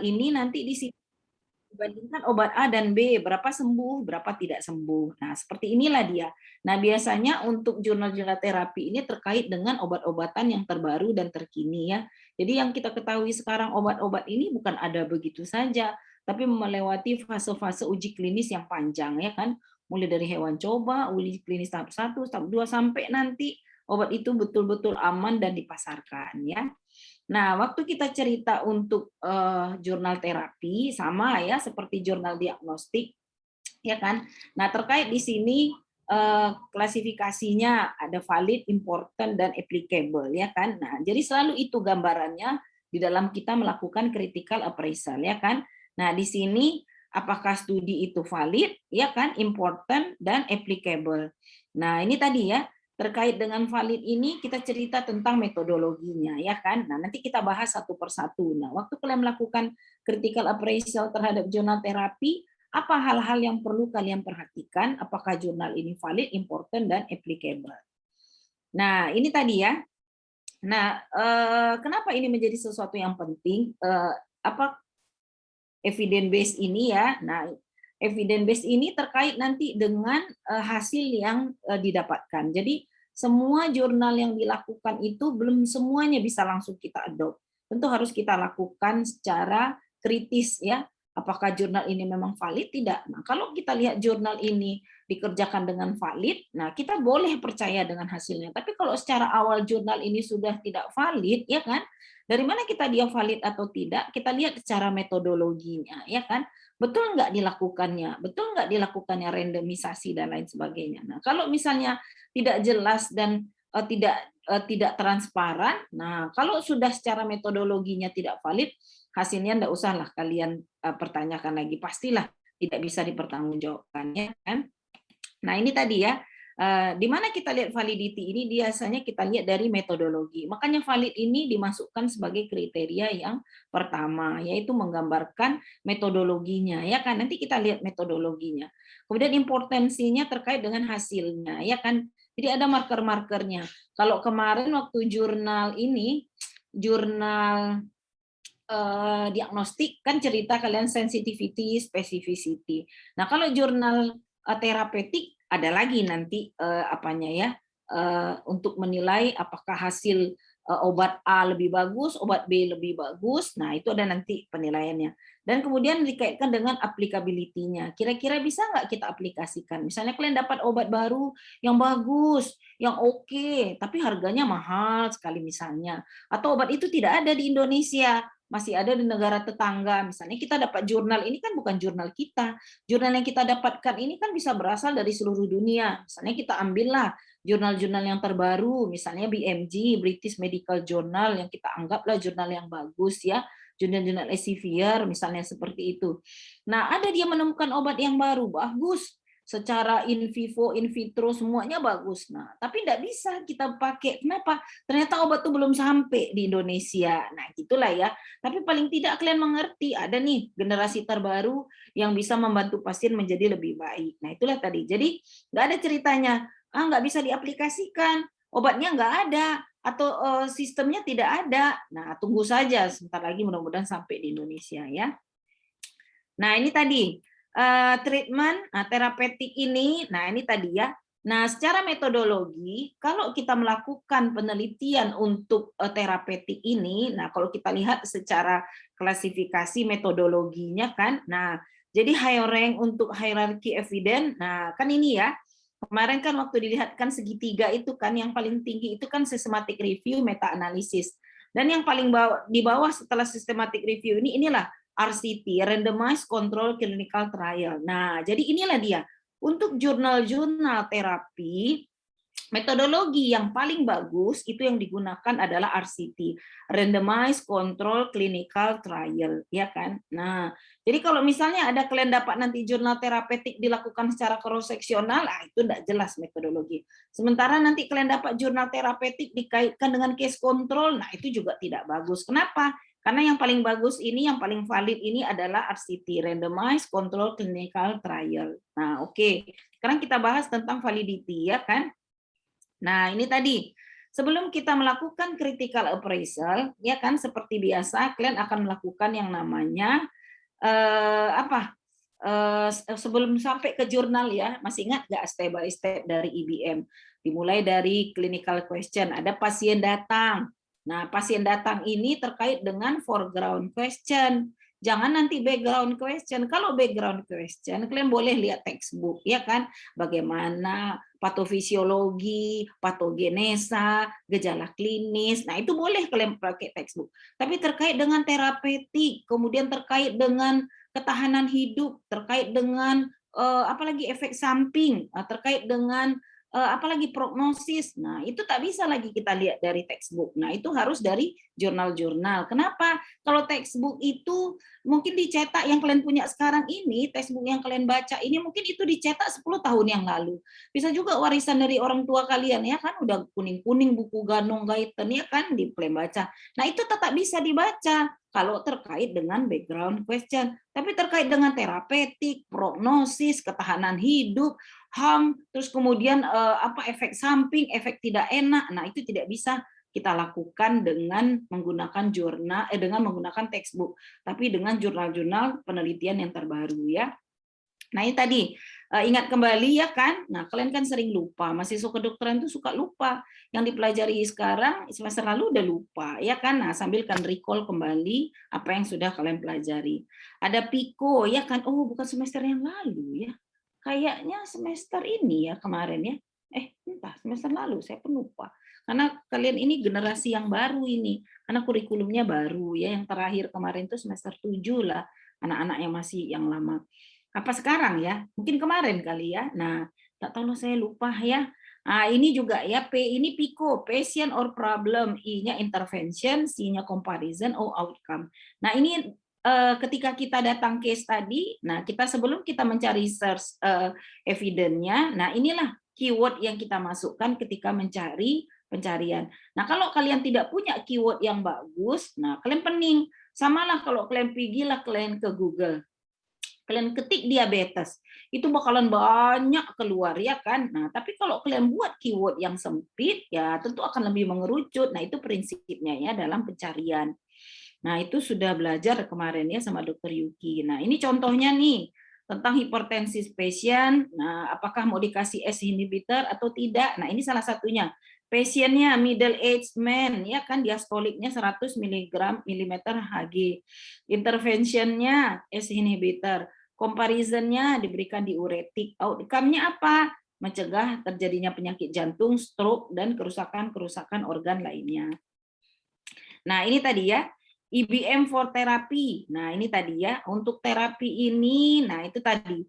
ini nanti dibandingkan obat A dan B, berapa sembuh, berapa tidak sembuh. Nah, seperti inilah dia. Nah, biasanya untuk jurnal-jurnal terapi ini terkait dengan obat-obatan yang terbaru dan terkini ya. Jadi yang kita ketahui sekarang obat-obat ini bukan ada begitu saja, tapi melewati fase-fase uji klinis yang panjang ya kan. Mulai dari hewan coba, uji klinis tahap 1, tahap 2 sampai nanti obat itu betul-betul aman dan dipasarkan ya. Nah, waktu kita cerita untuk jurnal terapi sama ya seperti jurnal diagnostik, ya kan? Nah, terkait di sini klasifikasinya ada valid, important, dan applicable, ya kan? Nah, jadi selalu itu gambarannya di dalam kita melakukan critical appraisal, ya kan? Nah, di sini apakah studi itu valid, ya kan? Important dan applicable. Nah, ini tadi ya. Terkait dengan valid ini kita cerita tentang metodologinya ya kan. Nah, nanti kita bahas satu persatu. Nah, waktu kalian melakukan critical appraisal terhadap jurnal terapi, apa hal-hal yang perlu kalian perhatikan? Apakah jurnal ini valid, important, dan applicable? Nah, ini tadi ya. Nah, kenapa ini menjadi sesuatu yang penting? Apa evidence base ini ya? Nah, evidence base ini terkait nanti dengan hasil yang didapatkan. Jadi semua jurnal yang dilakukan itu belum semuanya bisa langsung kita adopt. Tentu harus kita lakukan secara kritis ya. Apakah jurnal ini memang valid? Tidak. Nah, kalau kita lihat jurnal ini dikerjakan dengan valid, nah kita boleh percaya dengan hasilnya. Tapi kalau secara awal jurnal ini sudah tidak valid, ya kan? Dari mana kita dia valid atau tidak? Kita lihat secara metodologinya, ya kan? Betul nggak dilakukannya? Betul nggak dilakukannya randomisasi dan lain sebagainya? Nah, kalau misalnya tidak jelas dan tidak transparan, nah kalau sudah secara metodologinya tidak valid, hasilnya nggak usahlah kalian pertanyakan lagi, pastilah tidak bisa dipertanggungjawabkan, ya kan? Nah, ini tadi ya, di mana kita lihat validity ini biasanya kita lihat dari metodologi. Makanya valid ini dimasukkan sebagai kriteria yang pertama, yaitu menggambarkan metodologinya, ya kan? Nanti kita lihat metodologinya. Kemudian importansinya terkait dengan hasilnya, ya kan? Jadi ada marker-markernya. Kalau kemarin waktu jurnal ini, jurnal diagnostik kan cerita kalian sensitivity, specificity. Nah, kalau jurnal terapeutik ada lagi nanti apanya ya untuk menilai apakah hasil obat A lebih bagus, obat B lebih bagus. Nah, itu ada nanti penilaiannya. Dan kemudian dikaitkan dengan applicability-nya. Kira-kira bisa nggak kita aplikasikan? Misalnya kalian dapat obat baru yang bagus, yang oke, tapi harganya mahal sekali misalnya. Atau obat itu tidak ada di Indonesia, masih ada di negara tetangga. Misalnya kita dapat jurnal ini kan bukan jurnal kita. Jurnal yang kita dapatkan ini kan bisa berasal dari seluruh dunia. Misalnya kita ambillah jurnal-jurnal yang terbaru, misalnya BMJ, British Medical Journal, yang kita anggaplah jurnal yang bagus ya. Jurnal-jurnal Elsevier misalnya seperti itu. Nah, ada dia menemukan obat yang baru, bagus. Secara in vivo, in vitro, semuanya bagus. Nah, tapi tidak bisa kita pakai. Kenapa? Ternyata obat itu belum sampai di Indonesia. Nah, gitulah ya. Tapi paling tidak kalian mengerti ada nih generasi terbaru yang bisa membantu pasien menjadi lebih baik. Nah, itulah tadi. Jadi nggak ada ceritanya, nggak bisa diaplikasikan, obatnya nggak ada, atau sistemnya tidak ada. Nah, tunggu saja sebentar lagi mudah-mudahan sampai di Indonesia ya. Nah, ini tadi treatment terapeutik ini. Nah, ini tadi ya. Nah, secara metodologi, kalau kita melakukan penelitian untuk terapeutik ini, nah kalau kita lihat secara klasifikasi metodologinya kan, nah jadi high rank untuk hierarchy evidence, nah kan ini ya, kemarin kan waktu dilihatkan segitiga itu kan, yang paling tinggi itu kan systematic review, meta analisis, dan yang paling di bawah setelah systematic review ini, inilah RCT, Randomized Control Clinical Trial. Nah, jadi inilah dia. Untuk jurnal-jurnal terapi, metodologi yang paling bagus itu yang digunakan adalah RCT, Randomized Control Clinical Trial, ya kan? Nah, jadi kalau misalnya ada kalian dapat nanti jurnal terapeutik dilakukan secara cross-seksional, itu tidak jelas metodologi. Sementara nanti kalian dapat jurnal terapeutik dikaitkan dengan case control, nah itu juga tidak bagus. Kenapa? Karena yang paling bagus ini, yang paling valid ini adalah RCT, Randomized Control Clinical Trial. Nah, oke. Sekarang kita bahas tentang validity, ya kan? Nah, ini tadi sebelum kita melakukan critical appraisal, ya kan seperti biasa kalian akan melakukan yang namanya sebelum sampai ke jurnal ya, masih ingat nggak step by step dari IBM? Dimulai dari clinical question, ada pasien datang. Nah, pasien datang ini terkait dengan foreground question. Jangan nanti background question. Kalau background question, kalian boleh lihat textbook, ya kan? Bagaimana patofisiologi, patogenesa, gejala klinis. Nah, itu boleh kalian pakai textbook. Tapi terkait dengan terapeutik, kemudian terkait dengan ketahanan hidup, terkait dengan apalagi efek samping, terkait dengan apalagi prognosis. Nah, itu tak bisa lagi kita lihat dari textbook. Nah, itu harus dari jurnal-jurnal. Kenapa? Kalau textbook itu mungkin dicetak yang kalian punya sekarang ini, textbook yang kalian baca ini mungkin itu dicetak 10 tahun yang lalu. Bisa juga warisan dari orang tua kalian ya kan, udah kuning-kuning buku Ganong Gaiten ya kan di baca. Nah, itu tetap bisa dibaca kalau terkait dengan background question. Tapi terkait dengan terapeutik, prognosis, ketahanan hidup, HAM, terus kemudian efek samping, efek tidak enak. Nah, itu tidak bisa kita lakukan dengan menggunakan dengan menggunakan textbook, tapi dengan jurnal-jurnal penelitian yang terbaru ya. Nah, ini tadi ingat kembali ya kan. Nah, kalian kan sering lupa. Mahasiswa kedokteran itu suka lupa. Yang dipelajari sekarang semester lalu udah lupa ya kan. Nah, sambil kan recall kembali apa yang sudah kalian pelajari. Ada PICO ya kan. Oh, bukan semester yang lalu ya. Kayaknya semester ini ya kemarin ya. Entah semester lalu saya pun lupa. Karena kalian ini generasi yang baru ini. Karena kurikulumnya baru ya. Yang terakhir kemarin itu semester 7 lah. Anak-anak yang masih yang lama. Apa sekarang ya? Mungkin kemarin kali ya. Nah, tak tahu saya lupa ya. Nah, ini juga ya, P ini PICO, patient or problem, I-nya intervention, C-nya comparison, O outcome. Nah, ini ketika kita datang case tadi, nah kita sebelum kita mencari search evidence-nya, nah inilah keyword yang kita masukkan ketika mencari pencarian. Nah, kalau kalian tidak punya keyword yang bagus, nah kalian pening. Samalah kalau kalian pergilah kalian ke Google, kalian ketik diabetes, itu bakalan banyak keluar ya kan. Nah, tapi kalau kalian buat keyword yang sempit, ya tentu akan lebih mengerucut. Nah, itu prinsipnya ya dalam pencarian. Nah, itu sudah belajar kemarin ya sama Dokter Yuki. Nah, ini contohnya nih tentang hipertensi pasien. Nah, apakah mau dikasih S inhibitor atau tidak? Nah, ini salah satunya. Pasiennya middle aged man, ya kan diastoliknya 100 milimeter Hg. Interventionnya S inhibitor. Comparisonnya diberikan diuretik. Outcome-nya apa? Mencegah terjadinya penyakit jantung, stroke, dan kerusakan-kerusakan organ lainnya. Nah, ini tadi ya, IBM for therapy. Nah, ini tadi ya, untuk terapi ini, nah itu tadi,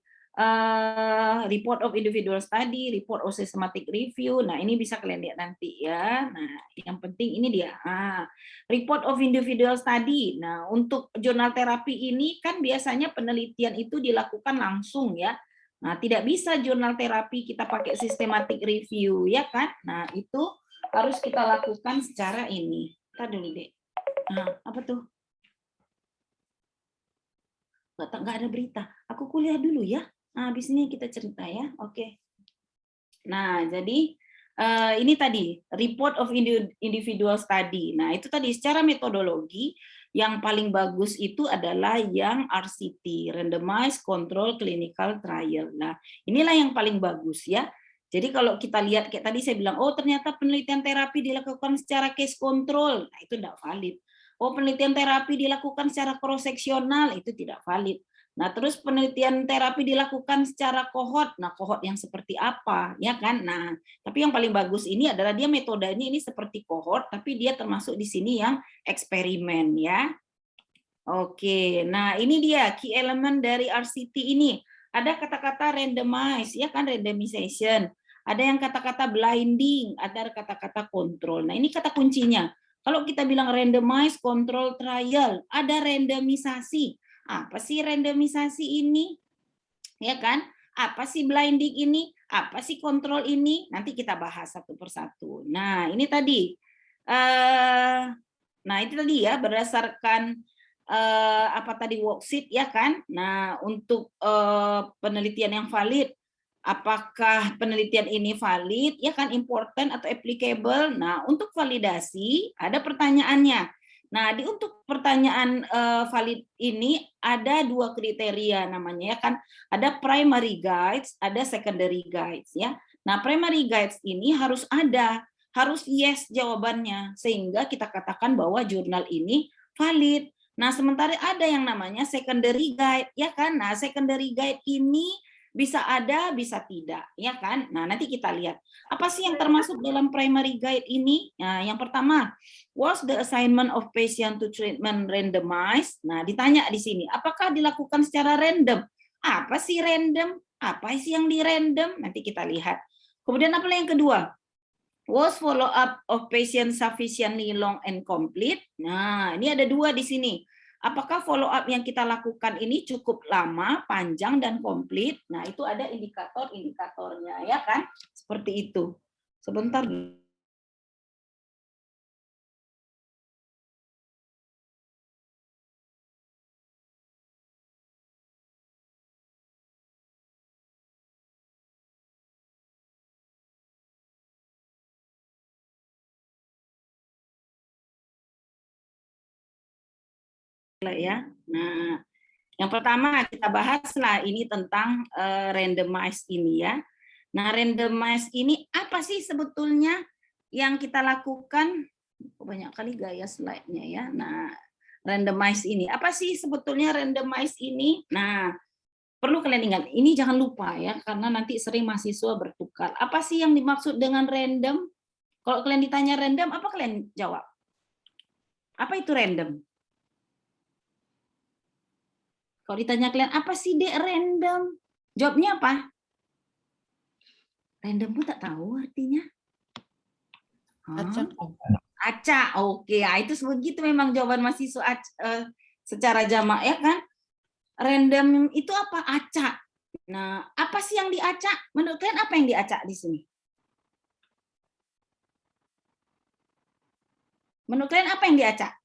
report of individual study, report of systematic review. Nah, ini bisa kalian lihat nanti ya. Nah, yang penting ini dia. Report of individual study. Nah, untuk jurnal terapi ini kan biasanya penelitian itu dilakukan langsung ya. Nah, tidak bisa jurnal terapi kita pakai systematic review ya kan. Nah, itu harus kita lakukan secara ini. Ntar dulu deh. Nah, apa tuh? Nggak ada berita. Aku kuliah dulu ya. Nah, habis ini kita cerita ya. Oke. Nah, jadi ini tadi report of individual study. Nah, itu tadi secara metodologi yang paling bagus itu adalah yang RCT, randomized control clinical trial. Nah, inilah yang paling bagus ya. Jadi kalau kita lihat kayak tadi saya bilang, oh ternyata penelitian terapi dilakukan secara case control, nah itu tidak valid. Oh penelitian terapi dilakukan secara cross seksional, itu tidak valid. Nah terus penelitian terapi dilakukan secara kohort, nah kohort yang seperti apa, ya kan? Nah tapi yang paling bagus ini adalah dia metodenya ini seperti kohort, tapi dia termasuk di sini yang eksperimen ya. Oke, nah ini dia key element dari RCT ini. Ada kata-kata randomize, ya kan randomization. Ada yang kata-kata blinding, ada kata-kata control. Nah ini kata kuncinya. Kalau kita bilang randomize control trial, ada randomisasi. Apa sih randomisasi ini? Ya kan? Apa sih blinding ini? Apa sih kontrol ini? Nanti kita bahas satu persatu. Nah ini tadi. Nah itu tadi ya berdasarkan apa tadi worksheet ya kan. Nah untuk penelitian yang valid apakah penelitian ini valid, ya kan, important atau applicable. Nah, untuk validasi ada pertanyaannya. Nah, untuk pertanyaan valid ini ada 2 kriteria namanya, ya kan. Ada primary guides, ada secondary guides, ya. Nah, primary guides ini harus ada, harus yes jawabannya, sehingga kita katakan bahwa jurnal ini valid. Nah, sementara ada yang namanya secondary guide, ya kan. Nah, secondary guide ini bisa ada, bisa tidak, ya kan? Nah, nanti kita lihat apa sih yang termasuk dalam primary guide ini. Nah, yang pertama, was the assignment of patient to treatment randomized? Nah, ditanya di sini, apakah dilakukan secara random? Apa sih random? Apa sih yang di random? Nanti kita lihat. Kemudian apa yang kedua? Was follow up of patient sufficiently long and complete? Nah, ini ada 2 di sini. Apakah follow up yang kita lakukan ini cukup lama, panjang, dan komplit? Nah, itu ada indikator-indikatornya, ya kan? Seperti itu. Sebentar. Ya. Nah, yang pertama kita bahaslah ini tentang randomize ini, ya. Nah, randomize ini apa sih sebetulnya yang kita lakukan? Banyak kali gaya slide-nya, ya. Nah, randomize ini apa sih sebetulnya randomize ini? Nah, perlu kalian ingat, ini jangan lupa ya, karena nanti sering mahasiswa bertukar. Apa sih yang dimaksud dengan random? Kalau kalian ditanya random, apa kalian jawab? Apa itu random? Kalau ditanya kalian, apa sih Dek random? Jawabnya apa? Random pun tak tahu artinya. Acak. Acak, oke. Nah, itu begitu memang jawaban mahasiswa secara jamak, ya kan? Random itu apa? Acak. Nah, apa sih yang diacak? Menurut kalian apa yang diacak di sini? Menurut kalian apa yang diacak?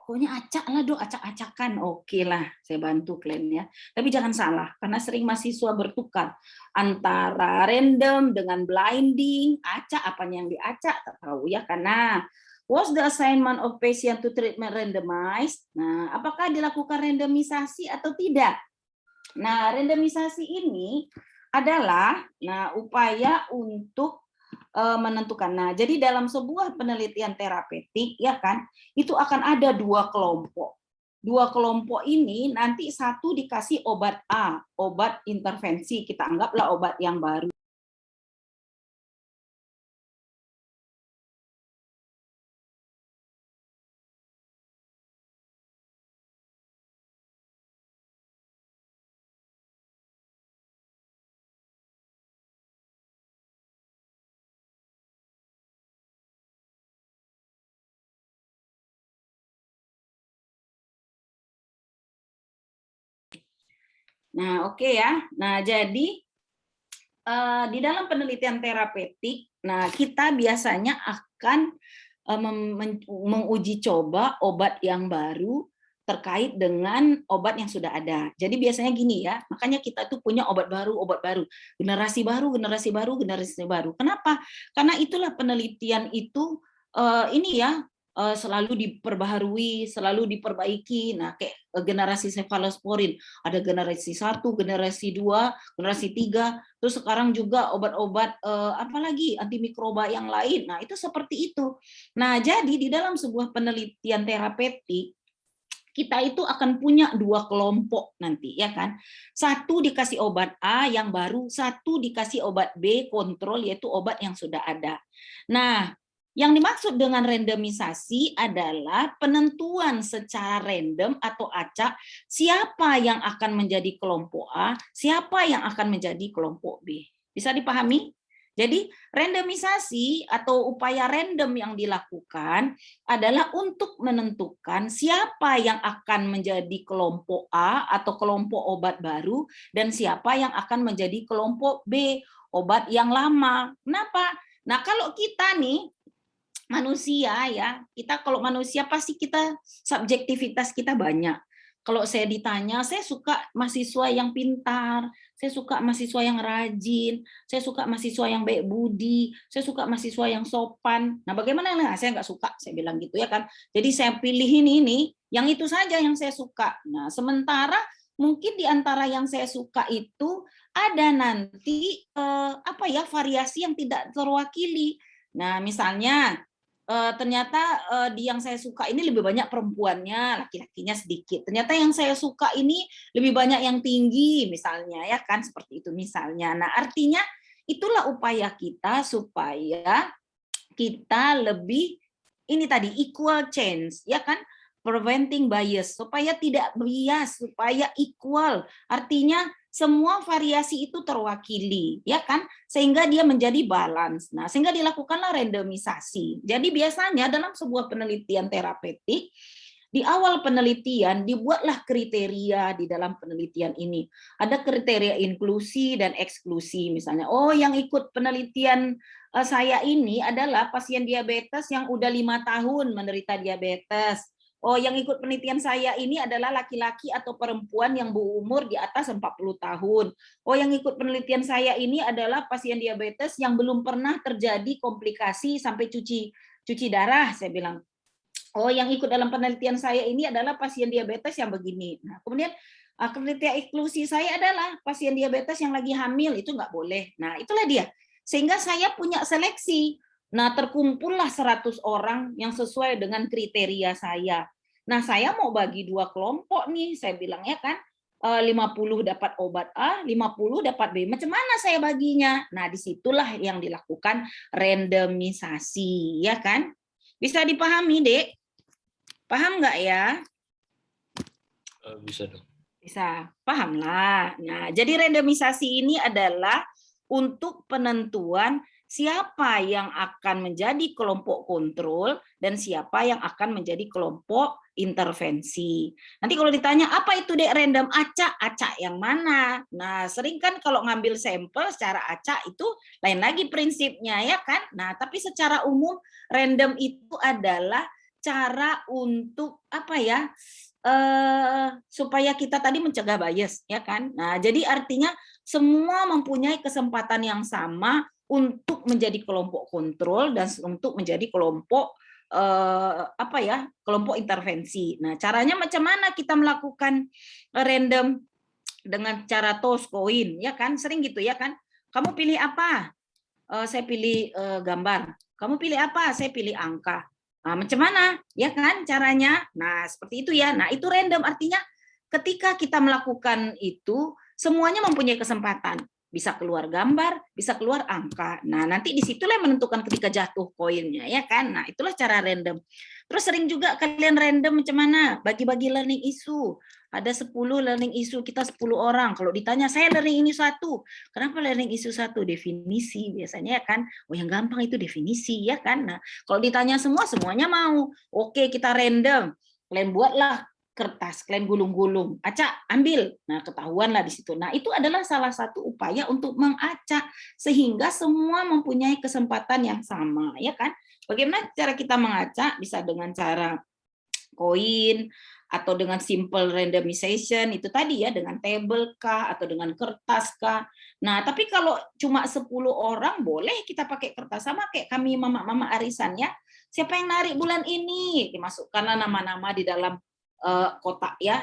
Pokoknya acak lah dok, acak-acakan. Oke lah, saya bantu kalian ya. Tapi jangan salah, karena sering mahasiswa bertukar antara random dengan blinding, acak apanya yang diacak, tak tahu ya. Karena was the assignment of patient to treatment randomized? Nah, apakah dilakukan randomisasi atau tidak? Nah, randomisasi ini adalah upaya untuk menentukan. Nah, jadi dalam sebuah penelitian terapeutik, ya kan, itu akan ada 2 kelompok. 2 kelompok ini nanti satu dikasih obat A, obat intervensi, kita anggaplah obat yang baru. Nah, oke ya. Nah, jadi di dalam penelitian terapeutik, nah kita biasanya akan menguji coba obat yang baru terkait dengan obat yang sudah ada. Jadi biasanya gini ya, makanya kita tuh punya obat baru, generasi baru, generasi baru, generasi baru. Kenapa? Karena itulah penelitian itu ini ya selalu diperbaharui, selalu diperbaiki. Nah, kayak generasi cefalosporin, ada generasi 1, generasi 2, generasi 3, terus sekarang juga obat-obat apalagi antimikroba yang lain. Nah, itu seperti itu. Nah, jadi di dalam sebuah penelitian terapeutik kita itu akan punya 2 kelompok nanti, ya kan? Satu dikasih obat A yang baru, satu dikasih obat B kontrol, yaitu obat yang sudah ada. Nah, yang dimaksud dengan randomisasi adalah penentuan secara random atau acak siapa yang akan menjadi kelompok A, siapa yang akan menjadi kelompok B. Bisa dipahami? Jadi randomisasi atau upaya random yang dilakukan adalah untuk menentukan siapa yang akan menjadi kelompok A atau kelompok obat baru dan siapa yang akan menjadi kelompok B, obat yang lama. Kenapa? Nah, kalau kita nih manusia ya, kita kalau manusia pasti kita subjektivitas kita banyak. Kalau saya ditanya, saya suka mahasiswa yang pintar, saya suka mahasiswa yang rajin, saya suka mahasiswa yang baik budi, saya suka mahasiswa yang sopan. Nah, bagaimana? Nah, saya nggak suka, saya bilang gitu ya kan. Jadi saya pilihin ini, yang itu saja yang saya suka. Nah, sementara mungkin di antara yang saya suka itu ada nanti apa ya, variasi yang tidak terwakili. Nah, misalnya ternyata di yang saya suka ini lebih banyak perempuannya, laki-lakinya sedikit. Ternyata yang saya suka ini lebih banyak yang tinggi, misalnya ya kan, seperti itu misalnya. Nah, artinya itulah upaya kita supaya kita lebih ini tadi equal chance, ya kan? Preventing bias, supaya tidak bias, supaya equal. Artinya semua variasi itu terwakili, ya kan? Sehingga dia menjadi balance. Nah, sehingga dilakukanlah randomisasi. Jadi biasanya dalam sebuah penelitian terapeutik, di awal penelitian dibuatlah kriteria di dalam penelitian ini. Ada kriteria inklusi dan eksklusi misalnya. Oh, yang ikut penelitian saya ini adalah pasien diabetes yang udah 5 tahun menderita diabetes. Oh, yang ikut penelitian saya ini adalah laki-laki atau perempuan yang berumur di atas 40 tahun. Oh, yang ikut penelitian saya ini adalah pasien diabetes yang belum pernah terjadi komplikasi sampai cuci darah, saya bilang. Oh, yang ikut dalam penelitian saya ini adalah pasien diabetes yang begini. Nah, kemudian kriteria inklusi saya adalah pasien diabetes yang lagi hamil, itu nggak boleh. Nah, itulah dia. Sehingga saya punya seleksi. Nah, terkumpullah 100 orang yang sesuai dengan kriteria saya. Nah, saya mau bagi 2 kelompok nih, saya bilang ya kan. 50 dapat obat A, 50 dapat B. Macam mana saya baginya? Nah, disitulah yang dilakukan randomisasi, ya kan? Bisa dipahami, Dek? Paham nggak ya? Bisa dong. Bisa, paham lah. Nah, jadi randomisasi ini adalah untuk penentuan siapa yang akan menjadi kelompok kontrol dan siapa yang akan menjadi kelompok intervensi. Nanti kalau ditanya apa itu Dek random acak, acak yang mana? Nah, sering kan kalau ngambil sampel secara acak itu lain lagi prinsipnya ya kan? Nah, tapi secara umum random itu adalah cara untuk apa ya? Supaya kita tadi mencegah bias ya kan. Nah, jadi artinya semua mempunyai kesempatan yang sama untuk menjadi kelompok kontrol dan untuk menjadi kelompok apa ya, kelompok intervensi. Nah, caranya macam mana kita melakukan random dengan cara toss coin ya kan? Sering gitu ya kan. Kamu pilih apa? Saya pilih gambar. Kamu pilih apa? Saya pilih angka. Nah, macam mana? Ya kan caranya? Nah, seperti itu ya. Nah, itu random artinya ketika kita melakukan itu semuanya mempunyai kesempatan. Bisa keluar gambar, bisa keluar angka. Nah, nanti disitulah yang menentukan ketika jatuh koinnya, ya kan? Nah, itulah cara random. Terus sering juga kalian random macam mana? Bagi-bagi learning issue. Ada 10 learning issue, kita 10 orang. Kalau ditanya, saya learning ini satu. Kenapa learning issue satu? Definisi biasanya ya kan. Oh, yang gampang itu definisi ya kan. Nah, kalau ditanya semua, semuanya mau. Oke, kita random. Kalian buatlah kertas, kalian gulung-gulung, acak, ambil. Nah, ketahuanlah di situ. Nah, itu adalah salah satu upaya untuk mengacak sehingga semua mempunyai kesempatan yang sama, ya kan? Bagaimana cara kita mengacak? Bisa dengan cara koin atau dengan simple randomization itu tadi ya, dengan table kah atau dengan kertas kah. Nah, tapi kalau cuma 10 orang boleh kita pakai kertas, sama kayak kami mama-mama arisan ya. Siapa yang narik bulan ini? Dimasukkanlah nama-nama di dalam kotak ya,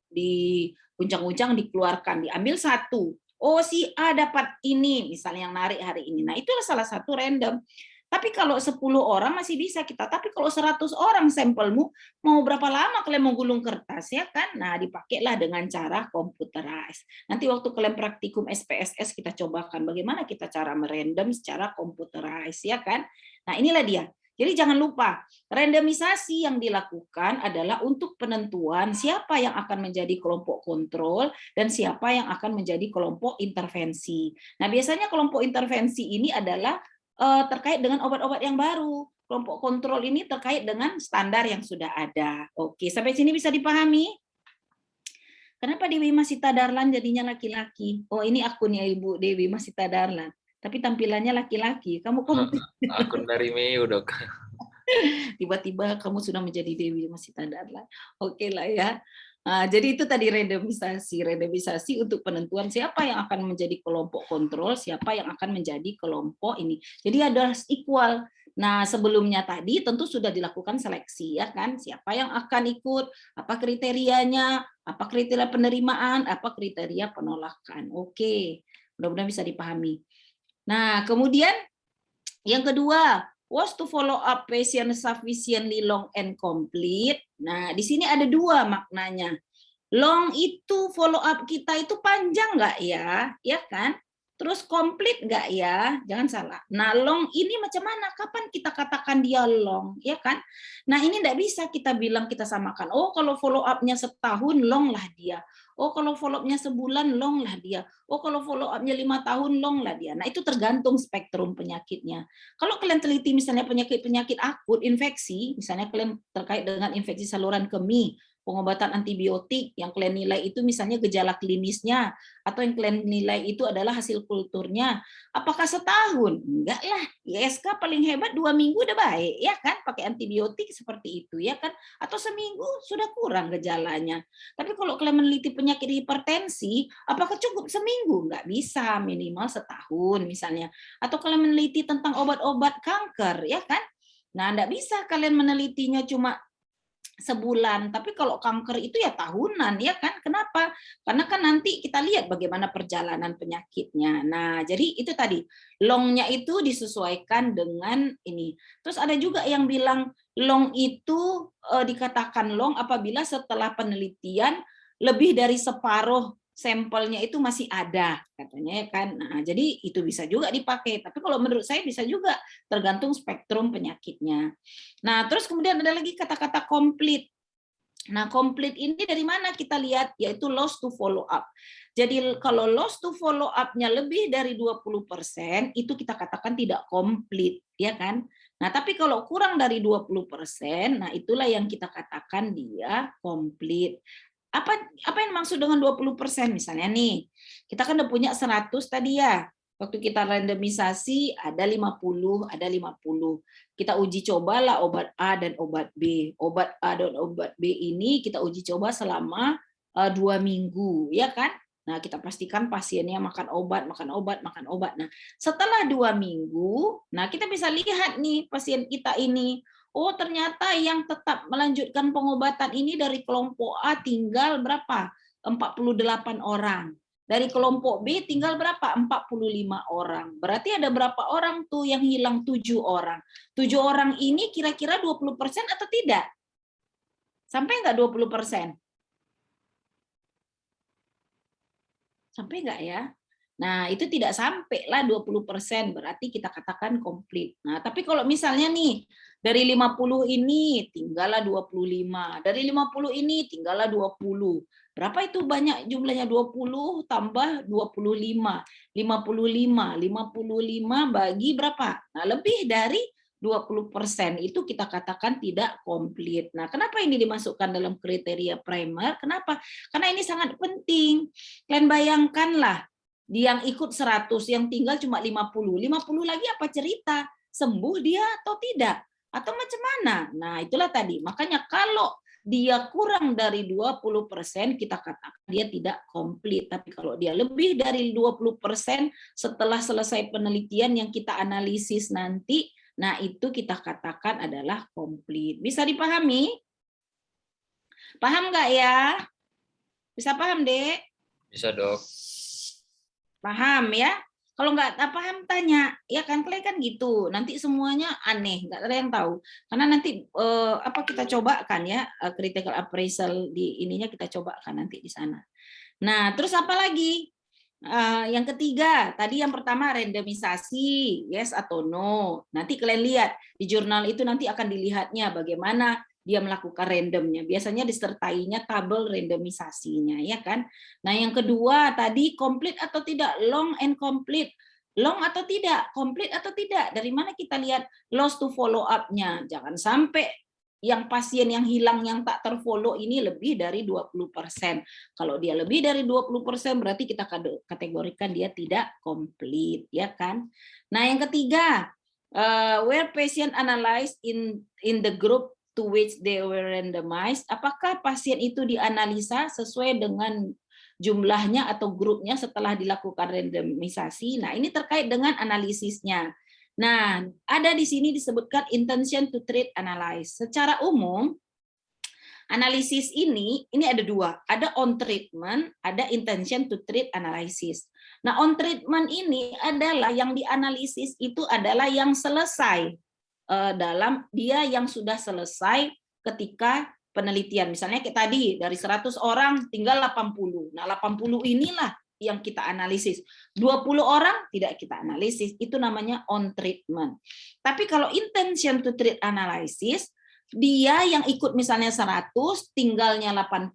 di ujang-ujang dikeluarkan, diambil satu. Oh, si A dapat ini, misalnya yang narik hari ini. Nah, itulah salah satu random. Tapi kalau 10 orang masih bisa kita. Tapi kalau 100 orang sampelmu, mau berapa lama kalian mau gulung kertas ya kan? Nah, dipakailah dengan cara computerized. Nanti waktu kalian praktikum SPSS kita cobakan bagaimana kita cara merandom secara computerized ya kan? Nah, inilah dia. Jadi jangan lupa, randomisasi yang dilakukan adalah untuk penentuan siapa yang akan menjadi kelompok kontrol dan siapa yang akan menjadi kelompok intervensi. Nah, biasanya kelompok intervensi ini adalah terkait dengan obat-obat yang baru. Kelompok kontrol ini terkait dengan standar yang sudah ada. Oke, sampai sini bisa dipahami? Kenapa Dewi Masita Darlan jadinya laki-laki? Oh, ini akunnya Ibu Dewi Masita Darlan. Tapi tampilannya laki-laki. Kamu kok Akun dari Meo, Dok. Tiba-tiba kamu sudah menjadi dewi masih tanda lah. Oke lah ya. Nah, jadi itu tadi randomisasi. Randomisasi untuk penentuan siapa yang akan menjadi kelompok kontrol, siapa yang akan menjadi kelompok ini. Jadi ada equal. Nah, sebelumnya tadi tentu sudah dilakukan seleksi ya kan, siapa yang akan ikut, apa kriterianya, apa kriteria penerimaan, apa kriteria penolakan. Oke, mudah-mudahan bisa dipahami. Nah, kemudian yang kedua, was to follow up patient sufficiently long and complete. Nah, di sini ada dua maknanya. Long itu follow up kita itu panjang nggak ya? Ya kan? Terus komplit nggak ya? Jangan salah. Nah, long ini macam mana? Kapan kita katakan dia long? Ya kan? Nah, ini nggak bisa kita bilang kita samakan. Oh, kalau follow up-nya setahun, long lah dia. Oh, kalau follow up-nya sebulan, long lah dia. Oh, kalau follow up-nya 5 tahun, long lah dia. Nah, itu tergantung spektrum penyakitnya. Kalau kalian teliti misalnya penyakit-penyakit akut, infeksi, misalnya kalian terkait dengan infeksi saluran kemih, pengobatan antibiotik yang kalian nilai itu misalnya gejala klinisnya atau yang kalian nilai itu adalah hasil kulturnya, apakah setahun? Enggak lah, ISK paling hebat 2 minggu udah baik ya kan, pakai antibiotik seperti itu ya kan, atau seminggu sudah kurang gejalanya. Tapi kalau kalian meneliti penyakit hipertensi, apakah cukup seminggu? Enggak bisa, minimal setahun misalnya. Atau kalian meneliti tentang obat-obat kanker ya kan, nah enggak bisa kalian menelitinya cuma sebulan, tapi kalau kanker itu ya tahunan ya kan. Kenapa? Karena kan nanti kita lihat bagaimana perjalanan penyakitnya. Nah, jadi itu tadi longnya itu disesuaikan dengan ini. Terus ada juga yang bilang long itu dikatakan long apabila setelah penelitian lebih dari separuh sampelnya itu masih ada katanya ya kan. Nah, jadi itu bisa juga dipakai. Tapi kalau menurut saya bisa juga tergantung spektrum penyakitnya. Nah, terus kemudian ada lagi kata-kata komplit. Nah, komplit ini dari mana kita lihat? Yaitu loss to follow up. Jadi kalau loss to follow up-nya lebih dari 20%, itu kita katakan tidak komplit, ya kan? Nah, tapi kalau kurang dari 20%, nah itulah yang kita katakan dia komplit. Apa yang maksud dengan 20%? Misalnya nih, kita kan udah punya 100 tadi ya. Waktu kita randomisasi ada 50, ada 50. Kita uji cobalah obat A dan obat B. Obat A dan obat B ini kita uji coba selama 2 minggu, ya kan? Nah, kita pastikan pasiennya makan obat, makan obat, makan obat. Nah, setelah 2 minggu, nah kita bisa lihat nih pasien kita ini. Oh, ternyata yang tetap melanjutkan pengobatan ini dari kelompok A tinggal berapa? 48 orang. Dari kelompok B tinggal berapa? 45 orang. Berarti ada berapa orang tuh yang hilang? 7 orang. 7 orang ini kira-kira 20% atau tidak? Sampai nggak 20%? Sampai nggak ya? Nah, itu tidak sampai lah 20%, berarti kita katakan komplit. Nah, tapi kalau misalnya nih, dari 50 ini tinggallah 25, dari 50 ini tinggallah 20. Berapa itu banyak jumlahnya? 20 tambah 25. 55 bagi berapa? Nah, lebih dari 20% itu kita katakan tidak komplit. Nah, kenapa ini dimasukkan dalam kriteria primer? Kenapa? Karena ini sangat penting. Kalian bayangkanlah, yang ikut 100, yang tinggal cuma 50. 50 lagi apa cerita? Sembuh dia atau tidak? Atau macam mana? Nah, itulah tadi. Makanya kalau dia kurang dari 20%, kita katakan dia tidak komplit. Tapi kalau dia lebih dari 20% setelah selesai penelitian yang kita analisis nanti, nah itu kita katakan adalah komplit. Bisa dipahami? Paham nggak ya? Bisa paham, Dek? Bisa, Dok. Paham ya? Kalau nggak paham tanya, ya kan kalian kan gitu. Nanti semuanya aneh, nggak ada yang tahu. Karena nanti apa kita cobakan ya critical appraisal di ininya kita cobakan nanti di sana. Nah, terus apa lagi? Yang ketiga, tadi yang pertama randomisasi, yes atau no. Nanti kalian lihat di jurnal itu nanti akan dilihatnya bagaimana dia melakukan randomnya. Biasanya disertainya tabel randomisasinya, ya kan? Nah, yang kedua tadi komplit atau tidak, long and complete. Long atau tidak, komplit atau tidak. Dari mana kita lihat loss to follow up-nya? Jangan sampai yang pasien yang hilang yang tak terfollow ini lebih dari 20%. Kalau dia lebih dari 20% berarti kita kategorikan dia tidak komplit, ya kan? Nah, yang ketiga, Were patient analyzed in the group to which they were randomized, apakah pasien itu dianalisa sesuai dengan jumlahnya atau grupnya setelah dilakukan randomisasi. Nah, ini terkait dengan analisisnya. Nah, ada di sini disebutkan intention to treat analyze. Secara umum, analisis ini ada dua, ada on treatment, ada intention to treat analysis. Nah, on treatment ini adalah yang dianalisis itu adalah yang selesai dalam dia yang sudah selesai ketika penelitian. Misalnya kayak tadi dari 100 orang tinggal 80. Nah, 80 inilah yang kita analisis. 20 orang tidak kita analisis. Itu namanya on treatment. Tapi kalau intention to treat analysis, dia yang ikut misalnya 100, tinggalnya 80,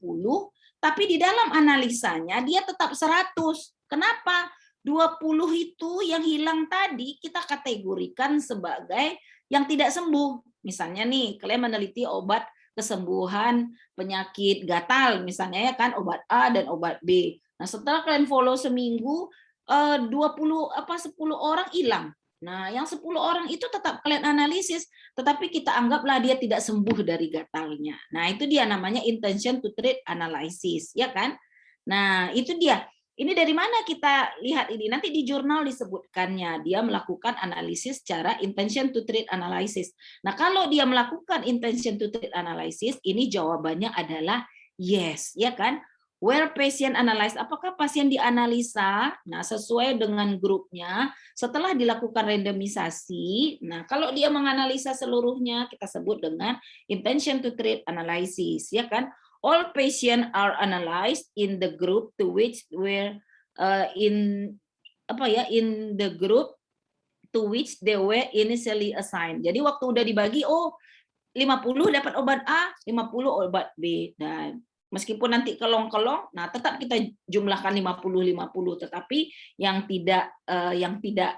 tapi di dalam analisanya dia tetap 100. Kenapa? 20 itu yang hilang tadi kita kategorikan sebagai yang tidak sembuh. Misalnya nih, kalian meneliti obat kesembuhan penyakit gatal misalnya ya kan, obat A dan obat B. Nah, setelah kalian follow seminggu 10 orang hilang. Nah, yang 10 orang itu tetap kalian analisis, tetapi kita anggaplah dia tidak sembuh dari gatalnya. Nah, itu dia namanya intention to treat analysis, ya kan? Nah, itu dia. Ini dari mana kita lihat ini? Nanti di jurnal disebutkannya. Dia melakukan analisis secara intention to treat analysis. Nah, kalau dia melakukan intention to treat analysis, ini jawabannya adalah yes, ya kan? Where patient analyzed, apakah pasien dianalisa? Nah, sesuai dengan grupnya setelah dilakukan randomisasi. Nah, kalau dia menganalisa seluruhnya, kita sebut dengan intention to treat analysis, ya kan? All patients are analyzed in the group to which were in the group to which they were initially assigned. Jadi waktu udah dibagi, 50 dapat obat A, 50 obat B. Dan meskipun nanti kelong-kelong, nah tetap kita jumlahkan 50-50, tetapi yang tidak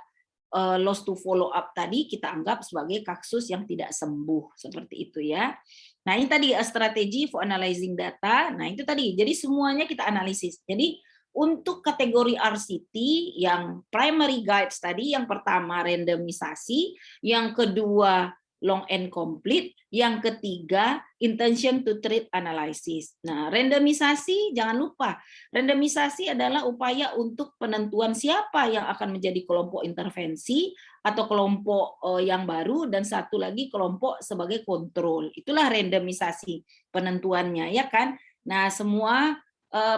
lost to follow up tadi kita anggap sebagai kasus yang tidak sembuh, seperti itu ya. Nah, ini tadi strategi for analyzing data. Nah, itu tadi. Jadi semuanya kita analisis. Jadi untuk kategori RCT yang primary guides tadi, yang pertama randomisasi, yang kedua long and complete, yang ketiga intention to treat analysis. Nah, randomisasi jangan lupa, randomisasi adalah upaya untuk penentuan siapa yang akan menjadi kelompok intervensi atau kelompok yang baru, dan satu lagi kelompok sebagai kontrol. Itulah randomisasi penentuannya, ya kan? Nah, semua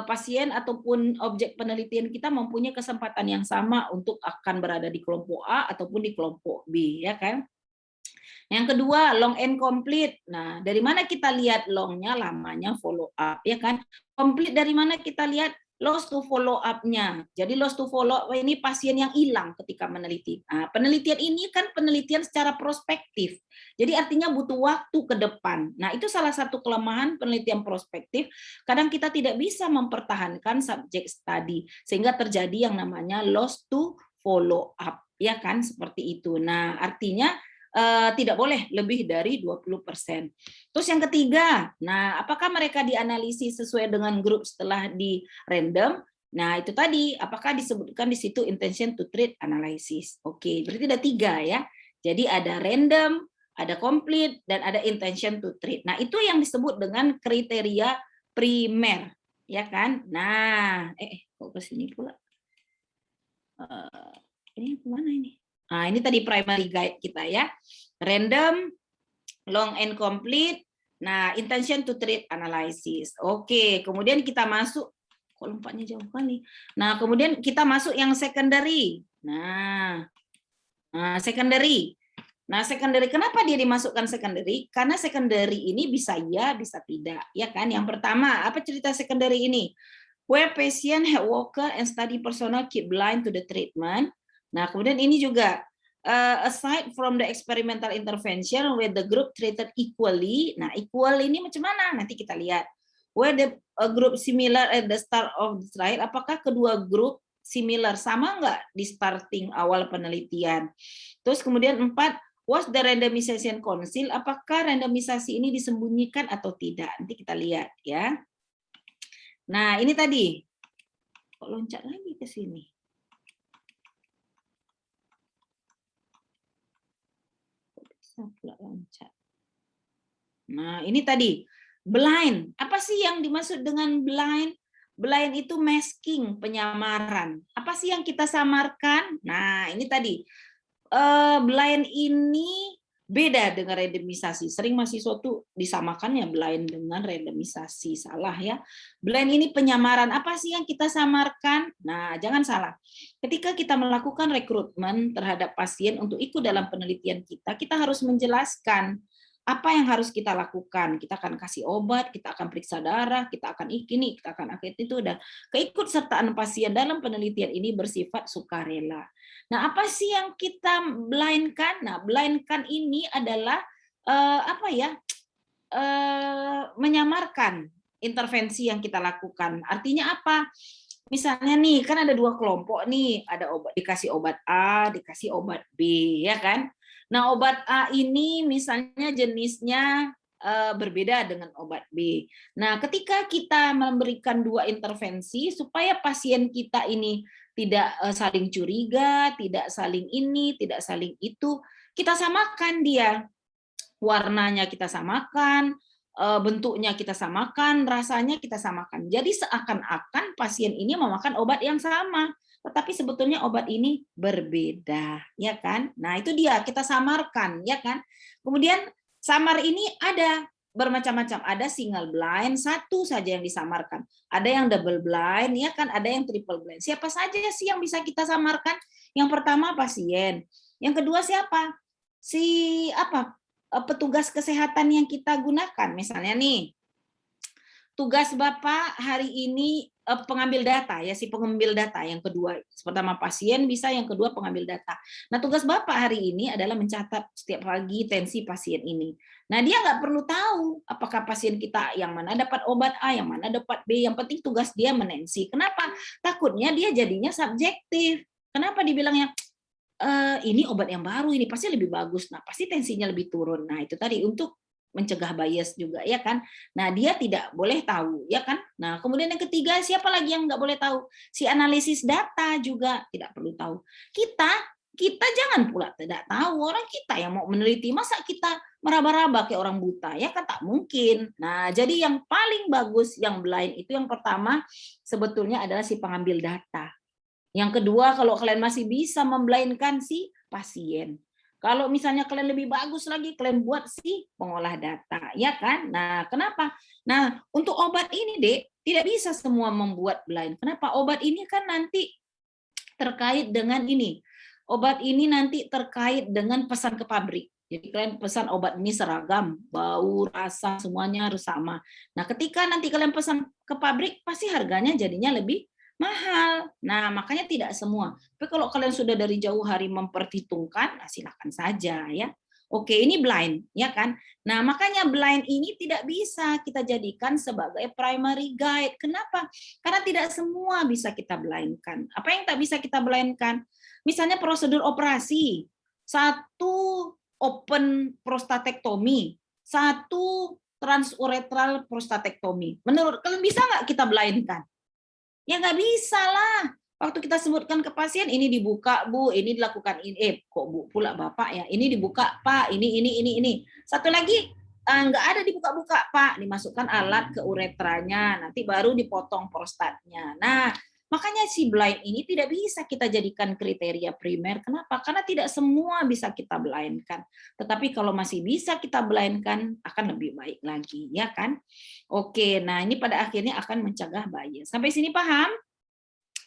pasien ataupun objek penelitian kita mempunyai kesempatan yang sama untuk akan berada di kelompok A ataupun di kelompok B, ya kan? Yang kedua, long and complete. Nah, dari mana kita lihat longnya, lamanya follow up, ya kan? Complete dari mana kita lihat? Lost to follow up-nya. Jadi lost to follow up ini pasien yang hilang ketika meneliti. Nah, penelitian ini kan penelitian secara prospektif. Jadi artinya butuh waktu ke depan. Nah, itu salah satu kelemahan penelitian prospektif. Kadang kita tidak bisa mempertahankan subjek study sehingga terjadi yang namanya lost to follow up, ya kan? Seperti itu. Nah, artinya tidak boleh lebih dari 20%. Terus yang ketiga, nah apakah mereka dianalisis sesuai dengan grup setelah di random? Nah itu tadi, apakah disebutkan di situ intention to treat analysis? Oke, berarti ada 3 ya. Jadi ada random, ada complete, dan ada intention to treat. Nah itu yang disebut dengan kriteria primer, ya kan? Nah, kok ke sini pula? Ini kemana ini? Nah, ini tadi primary guide kita ya. Random, long and complete. Nah, intention to treat analysis. Oke, kemudian kita masuk, kok lompatnya jauh kali. Nah, kemudian kita masuk yang secondary. Nah, secondary. Nah, secondary, kenapa dia dimasukkan secondary? Karena secondary ini bisa ya, bisa tidak. Ya kan? Yang pertama, apa cerita secondary ini? Where patient, health worker, and study personnel keep blind to the treatment. Nah, kemudian ini juga aside from the experimental intervention with the group treated equally. Nah, equal ini macam mana? Nanti kita lihat. Where the group similar at the start of the trial, apakah kedua grup similar, sama nggak di starting awal penelitian? Terus kemudian 4, was the randomization concealed, apakah randomisasi ini disembunyikan atau tidak? Nanti kita lihat ya. Nah, ini tadi. Kok loncat lagi ke sini? Bisa pula loncat. Nah, ini tadi blind. Apa sih yang dimaksud dengan blind? Blind itu masking, penyamaran. Apa sih yang kita samarkan? Nah, ini tadi. Blind ini beda dengan randomisasi. Sering mahasiswa tuh disamakannya blind dengan randomisasi. Salah ya. Blind ini penyamaran. Apa sih yang kita samarkan? Nah, jangan salah. Ketika kita melakukan rekrutmen terhadap pasien untuk ikut dalam penelitian kita harus menjelaskan apa yang harus kita lakukan. Kita akan kasih obat, kita akan periksa darah, kita akan ini, kita akan itu, dan keikutsertaan pasien dalam penelitian ini bersifat sukarela. Nah, apa sih yang kita blindkan? Nah, blindkan ini adalah menyamarkan intervensi yang kita lakukan. Artinya apa? Misalnya nih, kan ada dua kelompok nih, ada dikasih obat A, dikasih obat B, ya kan? Nah, obat A ini misalnya jenisnya berbeda dengan obat B. Nah, ketika kita memberikan dua intervensi supaya pasien kita ini tidak saling curiga, tidak saling ini, tidak saling itu, kita samakan dia. Warnanya kita samakan, bentuknya kita samakan, rasanya kita samakan. Jadi seakan-akan pasien ini memakan obat yang sama, tetapi sebetulnya obat ini berbeda, ya kan? Nah, itu dia, kita samarkan, ya kan? Kemudian samar ini ada bermacam-macam, ada single blind, satu saja yang disamarkan. Ada yang double blind, ya kan? Ada yang triple blind. Siapa saja sih yang bisa kita samarkan? Yang pertama pasien. Yang kedua siapa? Petugas kesehatan yang kita gunakan. Misalnya nih, tugas Bapak hari ini pengambil data, ya, si pengambil data. Yang kedua, pertama pasien bisa, yang kedua pengambil data. Nah, tugas Bapak hari ini adalah mencatat setiap pagi tensi pasien ini. Nah, dia nggak perlu tahu apakah pasien kita yang mana dapat obat A, yang mana dapat B. Yang penting tugas dia menensi. Kenapa? Takutnya dia jadinya subjektif. Kenapa dibilangnya ini obat yang baru, ini pasti lebih bagus, nah pasti tensinya lebih turun. Nah, itu tadi untuk mencegah bias juga, ya kan. Nah, dia tidak boleh tahu, ya kan. Nah, kemudian yang ketiga, siapa lagi yang nggak boleh tahu? Si analisis data juga tidak perlu tahu. Kita jangan pula tidak tahu. Orang kita yang mau meneliti, masa kita meraba-raba kayak orang buta, ya kan, tak mungkin. Nah, jadi yang paling bagus yang blind itu yang pertama sebetulnya adalah si pengambil data. Yang kedua, kalau kalian masih bisa memblindkan si pasien. Kalau misalnya kalian lebih bagus lagi, kalian buat si pengolah data, ya kan? Nah, kenapa? Nah, untuk obat ini, Dek, tidak bisa semua membuat blind. Kenapa? Obat ini kan nanti terkait dengan ini. Obat ini nanti terkait dengan pesan ke pabrik. Jadi kalian pesan obat ini seragam, bau, rasa, semuanya harus sama. Nah, ketika nanti kalian pesan ke pabrik, pasti harganya jadinya lebih mahal. Nah, makanya tidak semua. Tapi kalau kalian sudah dari jauh hari memperhitungkan, nah silakan saja ya. Oke, ini blind, ya kan? Nah, makanya blind ini tidak bisa kita jadikan sebagai primary guide. Kenapa? Karena tidak semua bisa kita blindkan. Apa yang tak bisa kita blindkan? Misalnya prosedur operasi. Satu open prostatektomi, satu transuretral prostatektomi. Menurut kalian bisa nggak kita blindkan? Ya nggak bisa lah. Waktu kita sebutkan ke pasien, ini dibuka Bu, ini dilakukan ini. Kok Bu pula Bapak ya? Ini dibuka Pak, ini. Satu lagi nggak ada dibuka-buka Pak, dimasukkan alat ke uretranya, nanti baru dipotong prostatnya. Nah, makanya si blind ini tidak bisa kita jadikan kriteria primer. Kenapa? Karena tidak semua bisa kita blindkan. Tetapi kalau masih bisa kita blindkan, akan lebih baik lagi, ya kan? Oke, nah ini pada akhirnya akan mencegah bias. Sampai sini paham?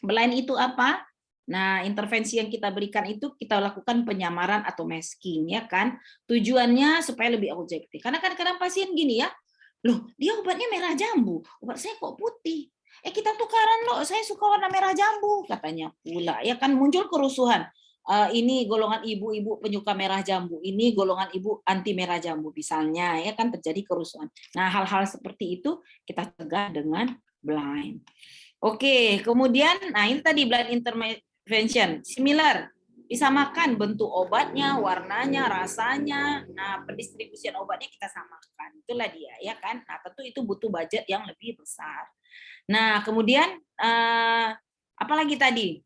Blind itu apa? Nah, intervensi yang kita berikan itu kita lakukan penyamaran atau masking, ya kan? Tujuannya supaya lebih objektif. Karena kadang-kadang pasien gini ya, loh dia obatnya merah jambu, obat saya kok putih. Kita tukaran loh, saya suka warna merah jambu, katanya pula. Ya kan muncul kerusuhan. Ini golongan ibu-ibu penyuka merah jambu, ini golongan ibu anti merah jambu misalnya, ya kan terjadi kerusuhan. Nah, hal-hal seperti itu kita cegah dengan blind. Oke, kemudian nah ini tadi blind intervention, similar. Disamakan bentuk obatnya, warnanya, rasanya, nah pendistribusian obatnya kita samakan. Itulah dia, ya kan? Nah, tentu itu butuh budget yang lebih besar. Nah, kemudian apalagi tadi?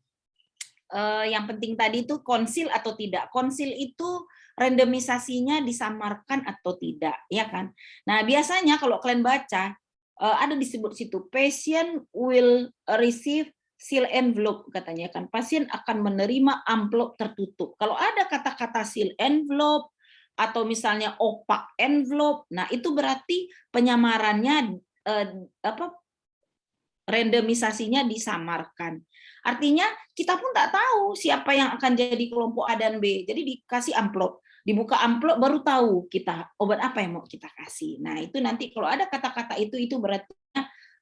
Yang penting tadi itu konsil atau tidak. Konsil itu randomisasinya disamarkan atau tidak, ya kan? Nah, biasanya kalau kalian baca ada disebut situ patient will receive seal envelope katanya kan. Pasien akan menerima amplop tertutup. Kalau ada kata-kata seal envelope atau misalnya opak envelope, nah itu berarti penyamarannya randomisasinya disamarkan. Artinya kita pun tak tahu siapa yang akan jadi kelompok A dan B. Jadi dikasih amplop, dibuka amplop baru tahu kita obat apa yang mau kita kasih. Nah itu nanti kalau ada kata-kata itu berarti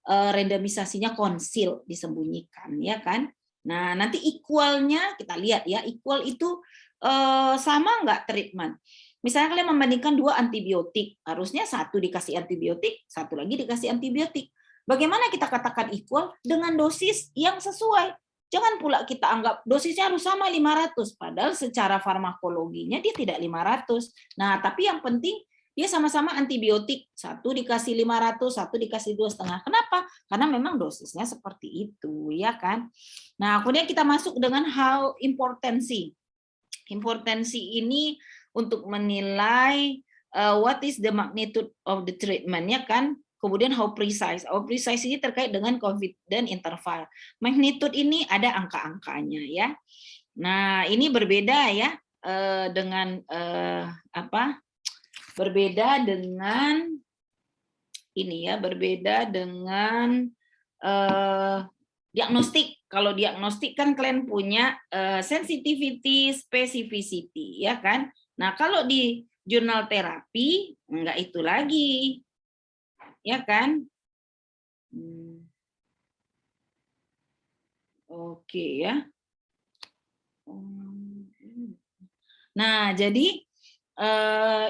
randomisasinya konsil disembunyikan, ya kan? Nah nanti equalnya kita lihat ya, equal itu sama nggak treatment? Misalnya kalian membandingkan 2 antibiotik, harusnya satu dikasih antibiotik, satu lagi dikasih antibiotik. Bagaimana kita katakan equal? Dengan dosis yang sesuai. Jangan pula kita anggap dosisnya harus sama 500, padahal secara farmakologinya dia tidak 500. Nah, tapi yang penting dia sama-sama antibiotik. Satu dikasih 500, satu dikasih 2,5. Kenapa? Karena memang dosisnya seperti itu, ya kan? Nah, kemudian kita masuk dengan hal importansi. Importansi ini untuk menilai what is the magnitude of the treatment, ya kan? Kemudian how precise. How precise ini terkait dengan confidence interval. Magnitude ini ada angka-angkanya ya. Nah, ini berbeda ya dengan apa? Berbeda dengan ini ya, berbeda dengan diagnostik. Kalau diagnostik kan kalian punya sensitivity, specificity, ya kan? Nah, kalau di jurnal terapi enggak itu lagi. Ya kan? Oke ya. Nah, jadi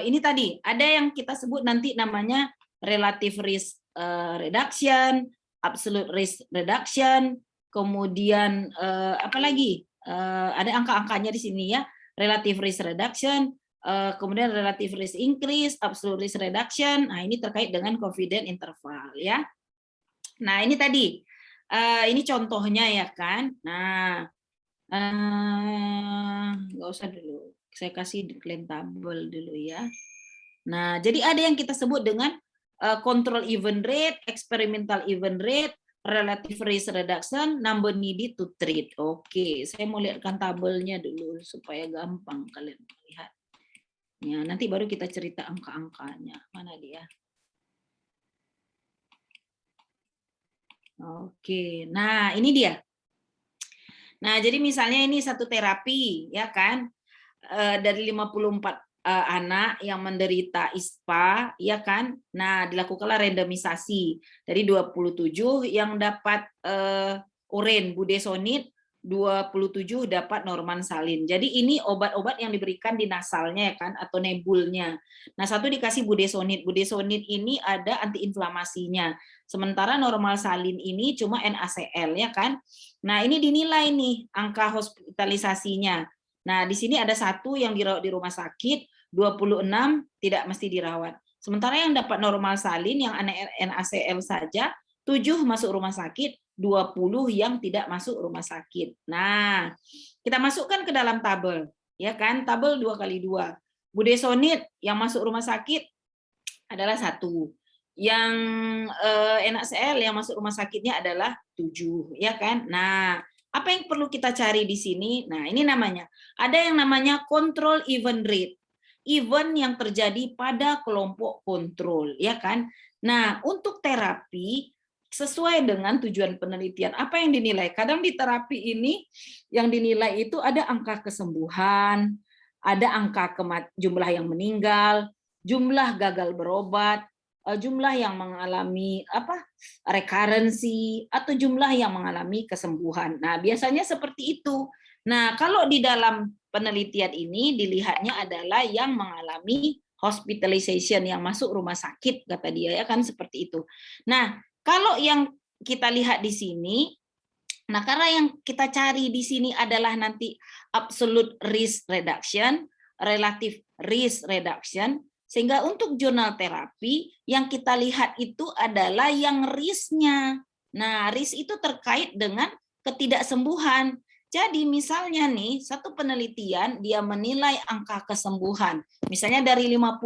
ini tadi ada yang kita sebut nanti namanya relative risk reduction, absolute risk reduction, kemudian apa lagi? Ada angka-angkanya di sini ya. Relative risk reduction, kemudian relative risk increase, absolute risk reduction. Nah, ini terkait dengan confidence interval ya. Nah, ini tadi. Ini contohnya ya kan. Nah, nggak usah dulu. Saya kasih clean tabel dulu ya. Nah, jadi ada yang kita sebut dengan control event rate, experimental event rate, relative risk reduction, number needed to treat. Oke, saya mau lihatkan tabelnya dulu supaya gampang kalian melihat. Ya, nanti baru kita cerita angka-angkanya. Mana dia? Oke, nah ini dia. Nah, jadi misalnya ini satu terapi, ya kan? Dari 54 anak yang menderita ISPA, ya kan? Nah, dilakukanlah randomisasi. Dari 27 yang dapat uren budesonid, 27 dapat normansalin. Jadi ini obat-obat yang diberikan di nasalnya ya kan atau nebulnya. Nah, satu dikasih budesonid. Budesonid ini ada antiinflamasinya. Sementara normalsalin ini cuma NaCl ya kan. Nah, ini dinilai nih angka hospitalisasinya. Nah, di sini ada satu yang dirawat di rumah sakit, 26 tidak mesti dirawat. Sementara yang dapat normalsalin yang NaCl saja 7 masuk rumah sakit, 20 yang tidak masuk rumah sakit. Nah, kita masukkan ke dalam tabel, ya kan? Tabel 2x2. Budesonid yang masuk rumah sakit adalah 1. Yang NaCl yang masuk rumah sakitnya adalah 7, ya kan? Nah, apa yang perlu kita cari di sini? Nah, ini namanya. Ada yang namanya control event rate. Event yang terjadi pada kelompok kontrol, ya kan? Nah, untuk terapi sesuai dengan tujuan penelitian. Apa yang dinilai? Kadang di terapi ini yang dinilai itu ada angka kesembuhan, ada angka jumlah yang meninggal, jumlah gagal berobat, jumlah yang mengalami rekarensi, atau jumlah yang mengalami kesembuhan. Nah, biasanya seperti itu. Nah, kalau di dalam penelitian ini dilihatnya adalah yang mengalami hospitalization, yang masuk rumah sakit, kata dia ya kan seperti itu. Nah, kalau yang kita lihat di sini, nah karena yang kita cari di sini adalah nanti absolute risk reduction, relative risk reduction, sehingga untuk jurnal terapi yang kita lihat itu adalah yang risknya. Nah, risk itu terkait dengan ketidaksembuhan. Jadi misalnya nih, satu penelitian dia menilai angka kesembuhan. Misalnya dari 50,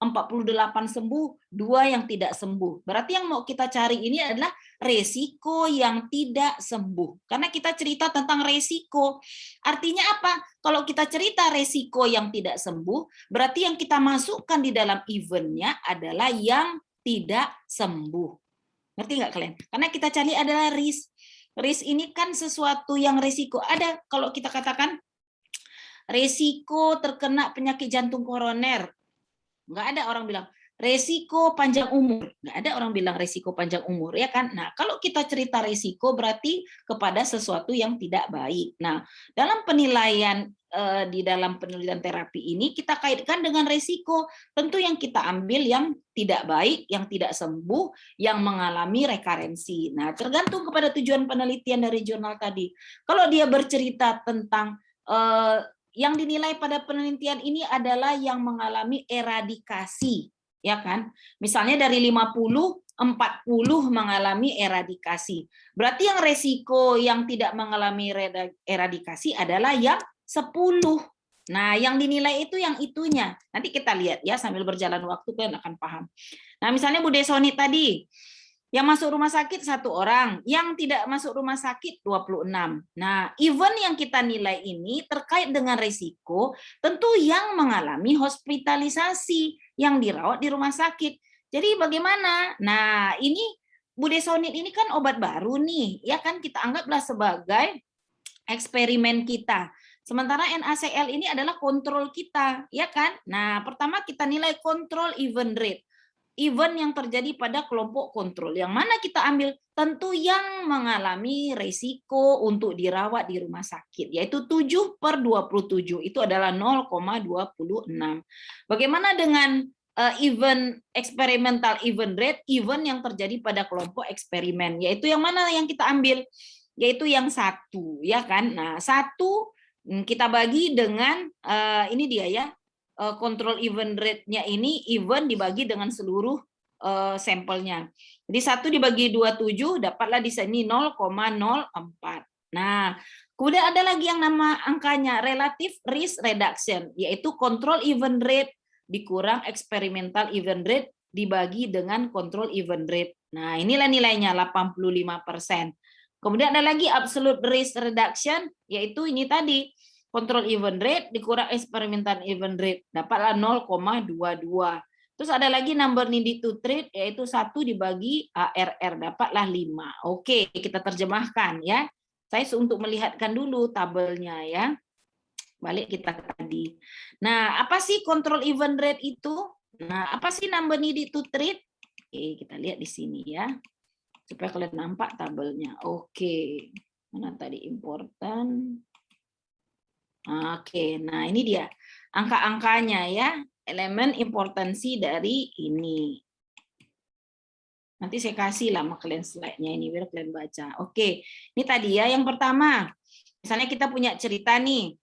48 sembuh, 2 yang tidak sembuh. Berarti yang mau kita cari ini adalah resiko yang tidak sembuh. Karena kita cerita tentang resiko. Artinya apa? Kalau kita cerita resiko yang tidak sembuh, berarti yang kita masukkan di dalam eventnya adalah yang tidak sembuh. Ngerti nggak kalian? Karena kita cari adalah risk. Risk ini kan sesuatu yang resiko. Ada kalau kita katakan resiko terkena penyakit jantung koroner. Nggak ada orang bilang resiko panjang umur. Nggak ada orang bilang resiko panjang umur, ya kan? Nah, kalau kita cerita resiko berarti kepada sesuatu yang tidak baik. Nah, dalam penilaian di dalam penelitian terapi ini kita kaitkan dengan resiko. Tentu yang kita ambil yang tidak baik, yang tidak sembuh, yang mengalami rekarensi. Nah, tergantung kepada tujuan penelitian dari jurnal tadi. Kalau dia bercerita tentang yang dinilai pada penelitian ini adalah yang mengalami eradikasi, ya kan? Misalnya dari 50, 40 mengalami eradikasi. Berarti yang resiko yang tidak mengalami eradikasi adalah yang 10. Nah, yang dinilai itu yang itunya. Nanti kita lihat ya sambil berjalan waktu kalian akan paham. Nah, misalnya Bu Desoni tadi, yang masuk rumah sakit 1 orang, yang tidak masuk rumah sakit 26. Nah, event yang kita nilai ini terkait dengan risiko tentu yang mengalami hospitalisasi, yang dirawat di rumah sakit. Jadi bagaimana? Nah, ini budesonid ini kan obat baru nih, ya kan kita anggaplah sebagai eksperimen kita. Sementara NaCl ini adalah kontrol kita, ya kan? Nah, pertama kita nilai kontrol event rate. Event yang terjadi pada kelompok kontrol. Yang mana kita ambil? Tentu yang mengalami resiko untuk dirawat di rumah sakit, yaitu 7/27. Itu adalah 0,26. Bagaimana dengan event experimental event rate, event yang terjadi pada kelompok eksperimen, yaitu yang mana yang kita ambil? Yaitu yang 1, ya kan? Nah, 1 kita bagi dengan ini dia ya, control event rate-nya ini event dibagi dengan seluruh sampelnya. Jadi 1 dibagi 27 dapatlah di sini 0,04. Nah, kemudian ada lagi yang nama angkanya relative risk reduction, yaitu control event rate dikurang experimental event rate dibagi dengan control event rate. Nah, inilah nilainya 85%. Kemudian ada lagi absolute risk reduction, yaitu ini tadi control event rate dikurang experimental event rate, dapatlah 0,22. Terus ada lagi number needed to treat, yaitu 1 dibagi ARR, dapatlah 5. Oke, kita terjemahkan ya. Saya untuk melihatkan dulu tabelnya ya. Balik kita ke tadi. Nah, apa sih control event rate itu? Nah, apa sih number needed to treat? Oke, kita lihat di sini ya. Supaya kalian nampak tabelnya. Oke. Mana tadi important? Oke, nah ini dia angka-angkanya ya, elemen importansi dari ini. Nanti saya kasih lah sama kalian slide-nya ini biar kalian baca. Oke, ini tadi ya yang pertama. Misalnya kita punya cerita nih,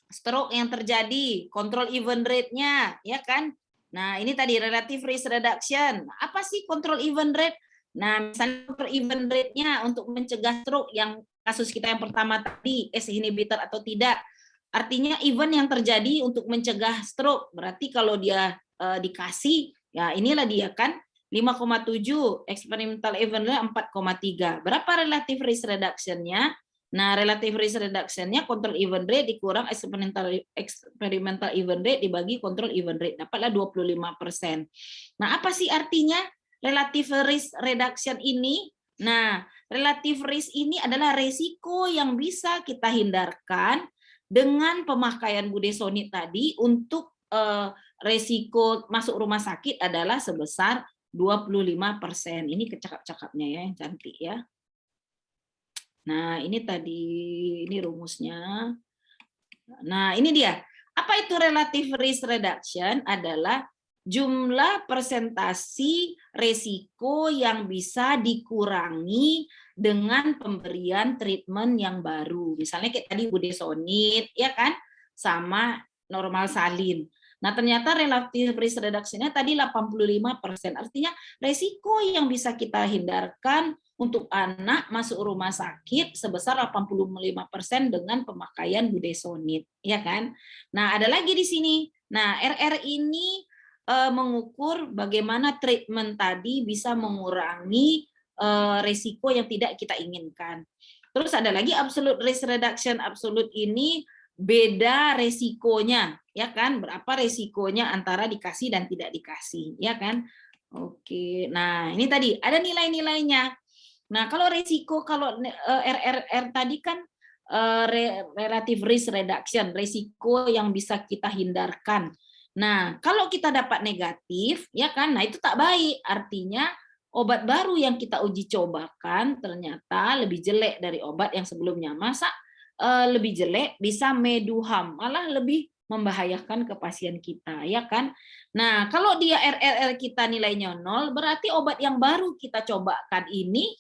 stroke yang terjadi, control event rate-nya, ya kan? Nah ini tadi relative risk reduction. Apa sih control event rate? Nah misalnya control event rate-nya untuk mencegah stroke yang kasus kita yang pertama tadi, ACE inhibitor atau tidak. Artinya event yang terjadi untuk mencegah stroke. Berarti kalau dia dikasih, ya inilah dia kan 5,7, experimental event-nya 4,3. Berapa relative risk reduction-nya? Nah, relative risk reduction-nya control event rate dikurang experimental event rate dibagi control event rate. Dapatlah 25%. Nah, apa sih artinya relative risk reduction ini? Nah, relative risk ini adalah resiko yang bisa kita hindarkan dengan pemakaian budesonid tadi untuk resiko masuk rumah sakit adalah sebesar 25%. Ini kecakap-cakapnya ya, yang cantik ya. Nah, ini tadi, ini rumusnya. Nah, ini dia. Apa itu relative risk reduction? Adalah jumlah persentasi resiko yang bisa dikurangi dengan pemberian treatment yang baru. Misalnya kayak tadi budesonid, ya kan? Sama normal salin. Nah, ternyata relative risk reduction-nya tadi 85%. Artinya resiko yang bisa kita hindarkan untuk anak masuk rumah sakit sebesar 85% dengan pemakaian budesonid, ya kan? Nah, ada lagi di sini. Nah, RR ini mengukur bagaimana treatment tadi bisa mengurangi resiko yang tidak kita inginkan. Terus ada lagi absolute risk reduction. Absolute ini beda resikonya, ya kan? Berapa resikonya antara dikasih dan tidak dikasih, ya kan? Oke. Nah, ini tadi ada nilai-nilainya. Nah, kalau resiko, kalau RRR tadi kan relative risk reduction, resiko yang bisa kita hindarkan. Nah, kalau kita dapat negatif, ya kan? Nah, itu tak baik. Artinya obat baru yang kita uji cobakan ternyata lebih jelek dari obat yang sebelumnya. Masa lebih jelek bisa meduham, malah lebih membahayakan ke pasien kita, ya kan? Nah, kalau dia RRR kita nilainya 0, berarti obat yang baru kita cobakan ini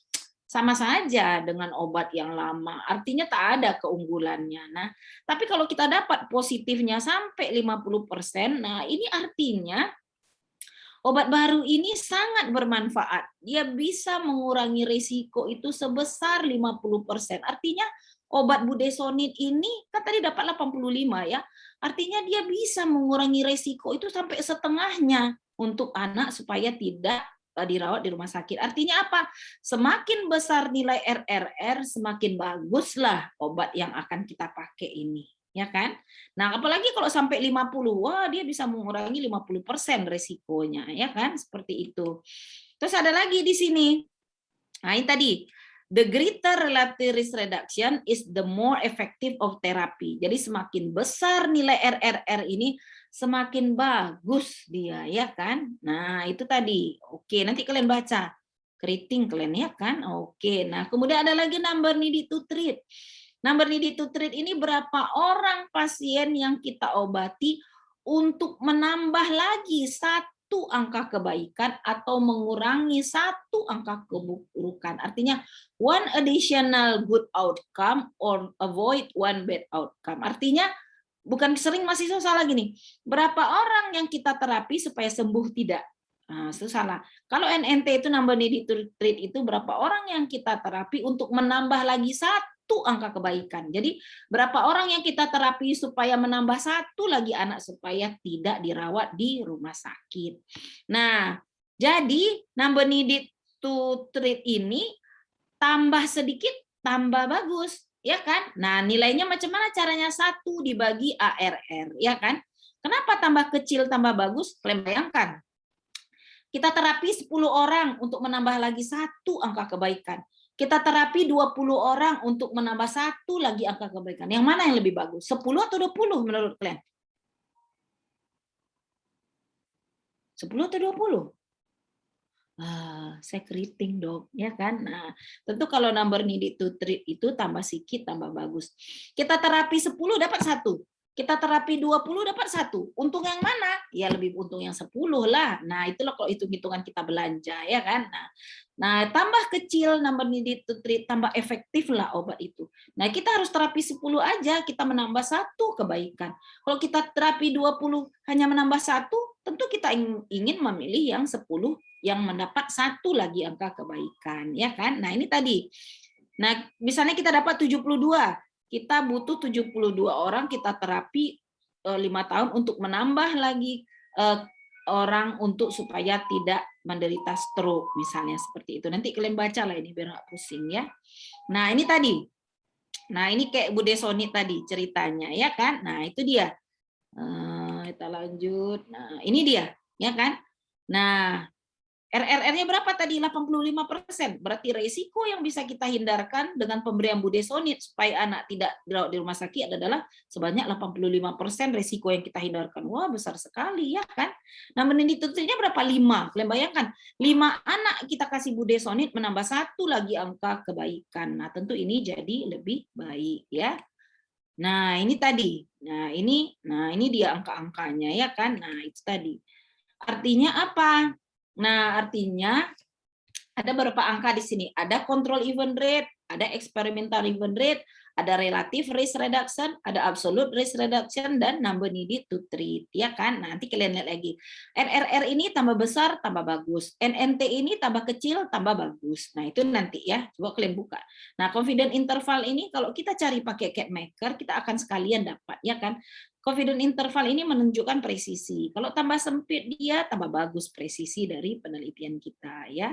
sama saja dengan obat yang lama. Artinya tak ada keunggulannya. Nah, tapi kalau kita dapat positifnya sampai 50%, nah ini artinya obat baru ini sangat bermanfaat. Dia bisa mengurangi risiko itu sebesar 50%. Artinya obat budesonid ini kan tadi dapat 85 ya. Artinya dia bisa mengurangi risiko itu sampai setengahnya untuk anak supaya tidak dirawat di rumah sakit. Artinya apa? Semakin besar nilai RRR, semakin baguslah obat yang akan kita pakai ini, ya kan? Nah, apalagi kalau sampai 50, wah dia bisa mengurangi 50% resikonya, ya kan? Seperti itu. Terus ada lagi di sini. Nah, ini tadi, the greater relative risk reduction is the more effective of therapy. Jadi semakin besar nilai RRR ini, semakin bagus dia, ya kan? Nah, itu tadi. Oke, nanti kalian baca. Keriting kalian, ya kan? Oke, nah kemudian ada lagi number needed to treat. Number needed to treat ini berapa orang pasien yang kita obati untuk menambah lagi satu angka kebaikan atau mengurangi satu angka keburukan. Artinya one additional good outcome or avoid one bad outcome. Artinya bukan sering mahasiswa salah gini. Berapa orang yang kita terapi supaya sembuh tidak? Nah, itu salah. Kalau NNT itu number needed to treat itu berapa orang yang kita terapi untuk menambah lagi satu angka kebaikan. Jadi berapa orang yang kita terapi supaya menambah satu lagi anak supaya tidak dirawat di rumah sakit. Nah, jadi number needed to treat ini tambah sedikit tambah bagus, ya kan? Nah, nilainya macam mana caranya? 1 dibagi ARR, ya kan? Kenapa tambah kecil tambah bagus? Kalian bayangkan. Kita terapi 10 orang untuk menambah lagi satu angka kebaikan. Kita terapi 20 orang untuk menambah satu lagi angka kebaikan. Yang mana yang lebih bagus? 10 atau 20 menurut kalian? 10 atau 20? Saya keriting dong, ya kan? Nah, tentu kalau number needed to treat itu tambah sedikit tambah bagus. Kita terapi 10 dapat 1. Kita terapi 20 dapat 1. Untung yang mana? Ya lebih untung yang 10 lah. Nah, itulah kalau hitung-hitungan kita belanja, ya kan? Nah, tambah kecil number needed to treat, tambah efektif lah obat itu. Nah, kita harus terapi 10 aja, kita menambah satu kebaikan. Kalau kita terapi 20 hanya menambah satu, tentu kita ingin memilih yang 10 yang mendapat satu lagi angka kebaikan, ya kan? Nah, ini tadi. Nah, misalnya kita dapat 72, kita butuh 72 orang kita terapi 5 tahun untuk menambah lagi orang untuk supaya tidak menderita stroke misalnya seperti itu. Nanti kalian baca lah ini biar nggak pusing ya. Nah, ini tadi. Nah, ini kayak budesonid tadi ceritanya ya kan. Nah, itu dia. Kita lanjut. Nah, ini dia, ya kan? Nah, RRR-nya berapa tadi? 85%. Berarti resiko yang bisa kita hindarkan dengan pemberian budesonid supaya anak tidak dirawat di rumah sakit adalah sebanyak 85% resiko yang kita hindarkan. Wah, besar sekali ya kan? Nah, menindiknya berapa? 5. Kalian bayangkan, 5 anak kita kasih budesonid menambah satu lagi angka kebaikan. Nah, tentu ini jadi lebih baik ya. Nah, ini tadi. Nah, ini dia angka-angkanya ya kan? Nah, itu tadi. Artinya apa? Nah, artinya ada beberapa angka di sini. Ada control event rate, Ada experimental event rate, ada relative risk reduction, ada absolute risk reduction, dan number needed to treat, ya kan? Nah, nanti kalian lihat lagi. NRR ini tambah besar, tambah bagus. NNT ini tambah kecil, tambah bagus. Nah, itu nanti ya, coba kalian buka. Nah, confidence interval ini kalau kita cari pakai CapMaker, kita akan sekalian dapat, ya kan? Confidence interval ini menunjukkan presisi. Kalau tambah sempit dia, tambah bagus presisi dari penelitian kita, ya.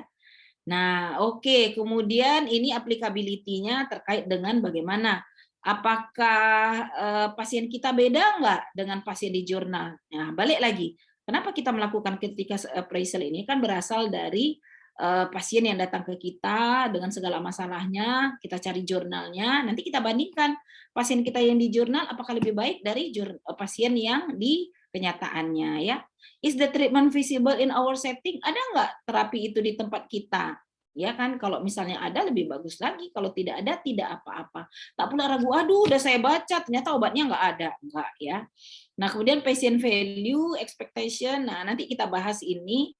Nah, oke. Kemudian ini applicability-nya terkait dengan bagaimana apakah pasien kita beda nggak dengan pasien di jurnal. Nah, balik lagi. Kenapa kita melakukan critical appraisal ini? Kan berasal dari pasien yang datang ke kita dengan segala masalahnya, kita cari jurnalnya, nanti kita bandingkan pasien kita yang di jurnal apakah lebih baik dari pasien yang di kenyataannya, ya. Is the treatment visible in our setting? Ada nggak terapi itu di tempat kita? Ya kan, kalau misalnya ada lebih bagus lagi, kalau tidak ada tidak apa-apa. Tak pula ragu, aduh udah saya baca ternyata obatnya nggak ada, enggak ya. Nah, kemudian patient value, expectation. Nah, nanti kita bahas ini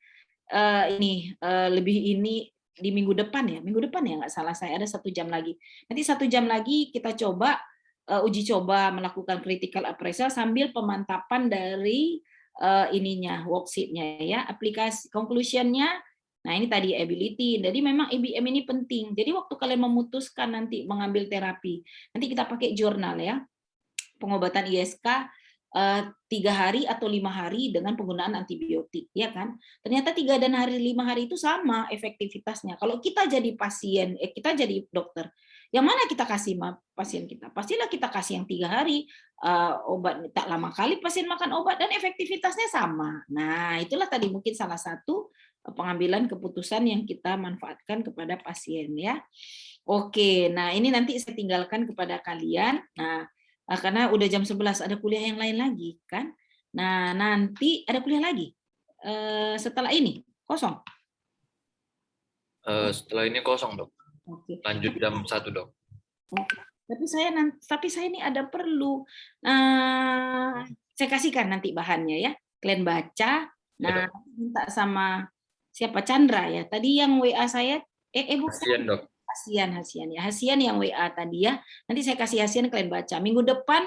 lebih ini di minggu depan ya, nggak salah saya ada 1 jam lagi. Nanti 1 jam lagi kita coba uji coba melakukan critical appraisal sambil pemantapan dari ininya worksheet-nya ya, aplikasi conclusion-nya. Nah, ini tadi ability. Jadi memang IBM ini penting. Jadi waktu kalian memutuskan nanti mengambil terapi, nanti kita pakai jurnal ya. Pengobatan ISK 3 hari atau 5 hari dengan penggunaan antibiotik, ya kan? Ternyata 3 dan 5 hari itu sama efektivitasnya. Kalau kita jadi pasien, kita jadi dokter, yang mana kita kasih pasien kita? Pastilah kita kasih yang 3 hari, obat tak lama kali pasien makan obat dan efektivitasnya sama. Nah, itulah tadi mungkin salah satu pengambilan keputusan yang kita manfaatkan kepada pasien ya. Oke, nah ini nanti saya tinggalkan kepada kalian. Nah, karena udah jam 11 ada kuliah yang lain lagi kan. Nah, nanti ada kuliah lagi. Setelah ini kosong. Setelah ini kosong, Dok. Oke. Lanjut jam 1, Dok. Tapi saya ini ada perlu. Saya kasihkan nanti bahannya ya. Kalian baca. Nah, minta sama siapa, Chandra ya. Tadi yang WA saya bukan. Kasian, Dok. Hasian ya. Hasian yang WA tadi ya. Nanti saya kasih Hasian, kalian baca. Minggu depan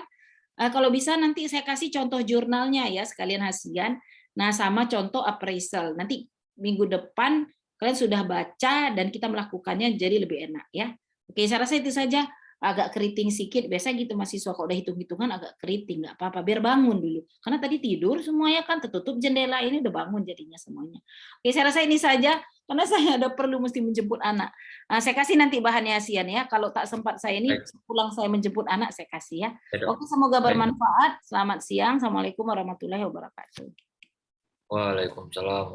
kalau bisa nanti saya kasih contoh jurnalnya ya sekalian Hasian. Nah, sama contoh appraisal. Nanti minggu depan kalian sudah baca dan kita melakukannya jadi lebih enak ya. Oke, saya rasa itu saja. Agak keriting sedikit, biasa gitu mahasiswa kalau udah hitung-hitungan agak keriting, nggak apa-apa, biar bangun dulu. Karena tadi tidur semuanya kan, tertutup jendela, ini udah bangun jadinya semuanya. Oke, saya rasa ini saja, karena saya ada perlu mesti menjemput anak. Saya kasih nanti bahannya Asian ya, kalau tak sempat saya ini, pulang saya menjemput anak, saya kasih ya. Oke, semoga bermanfaat. Selamat siang, Assalamualaikum warahmatullahi wabarakatuh. Waalaikumsalam.